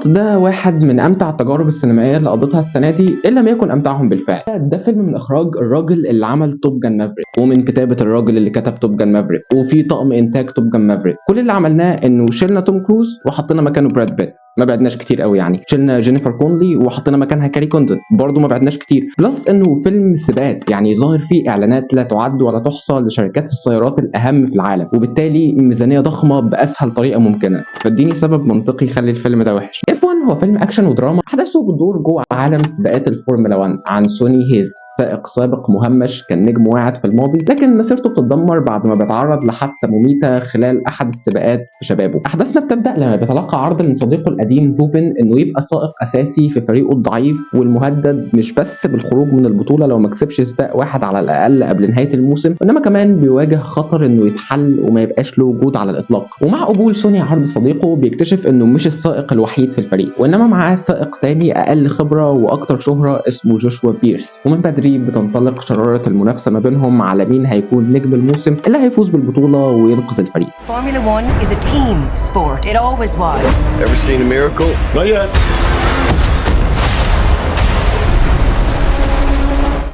بالضبط، ده واحد من أمتع التجارب السينمائية اللي قضيتها السنة دي، إن لم يكن أمتعهم بالفعل. ده فيلم من إخراج الراجل اللي عمل توب جان مافريك، ومن كتابة الراجل اللي كتب توب جان مافريك، وفي طقم إنتاج توب جان مافريك. كل اللي عملناه إنه شِلنا توم كروز وحطينا مكانه براد بيت، ما بعدناش كتير أوي يعني. شِلنا جينيفر كونلي وحطينا مكانها كاري كوندون، برضه ما بعدناش كتير. بلس إنه فيلم سباقات، يعني ظاهر فيه إعلانات لا تعد ولا تحصى لشركات السيارات الأهم في العالم، وبالتالي ميزانية ضخمة بأسهل طريقة ممكنة. فاديني سبب منطقي يخلي الفيلم ده وحش. F1 هو فيلم اكشن ودراما احداثه بتدور جوه عالم سباقات الفورمولا 1 عن سوني هيز، سائق سابق مهمش كان نجم واعد في الماضي، لكن مسيرته بتتدمر بعد ما بيتعرض لحادثه مميته خلال احد السباقات في شبابه. احداثنا بتبدا لما بيتلقى عرض من صديقه القديم روبن انه يبقى سائق اساسي في فريقه الضعيف والمهدد، مش بس بالخروج من البطوله لو ما كسبش سباق واحد على الاقل قبل نهايه الموسم، انما كمان بيواجه خطر انه يتحل وما يبقاش له وجود على الاطلاق. ومع قبول سوني عرض صديقه بيكتشف انه مش السائق الوحيد في الفريق، وانما معاه سائق تاني اقل خبره واكتر شهره اسمه جوشوا بيرس. ومن بدري بتنطلق شراره المنافسه ما بينهم على مين هيكون نجم الموسم اللي هيفوز بالبطوله وينقذ الفريق. Formula One is a team sport. It always was. Ever seen a miracle? Not yet.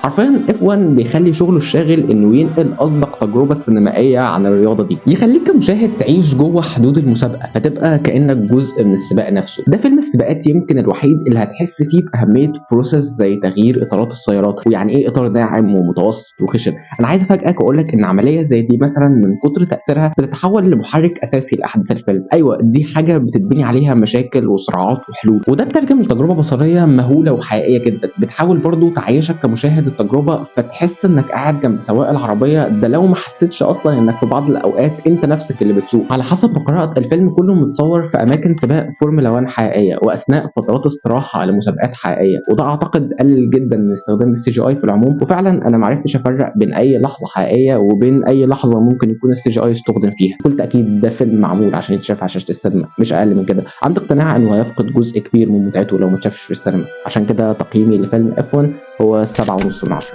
حرفيا F1 بيخلي شغله الشاغل انه ينقل اصدق تجربه سينمائيه عن الرياضه دي، يخليك كمشاهد تعيش جوه حدود المسابقه فتبقى كانك جزء من السباق نفسه. ده فيلم السباقات يمكن الوحيد اللي هتحس فيه باهميه بروسيس زي تغيير اطارات السيارات، ويعني ايه اطار ناعم ومتوسط وخشن. انا عايز افاجئك واقول لك ان عمليه زي دي مثلا من كتر تاثيرها بتتحول لمحرك اساسي لاحداث الفيلم. ايوه، دي حاجه بتتبني عليها مشاكل وصراعات وحلول، وده ترجم لتجربه بصريه مهوله وحقيقيه جدا، بتحاول برضو تعيشك كمشاهد التجربه فتحس انك قاعد جنب سواق العربيه ده، لو ما حسيتش اصلا انك في بعض الاوقات انت نفسك اللي بتسوق. على حسب ما قرات الفيلم كله متصور في اماكن سباق فورمولا 1 حقيقيه، واثناء فترات استراحه لمسابقات حقيقيه، وده اعتقد قلل جدا من استخدام السي جي اي في العموم. وفعلا انا ما عرفتش افرق بين اي لحظه حقيقيه وبين اي لحظه ممكن يكون السي جي اي استخدم فيها. بكل تاكيد ده فيلم معمول عشان يتشاف على شاشه السينما، مش اقل من كده. عندي اقتناع انه هيفقد جزء كبير من متعته لو ما اتشافش في السينما، عشان كده تقييمي لفيلم F1 هو 7.5 من 10.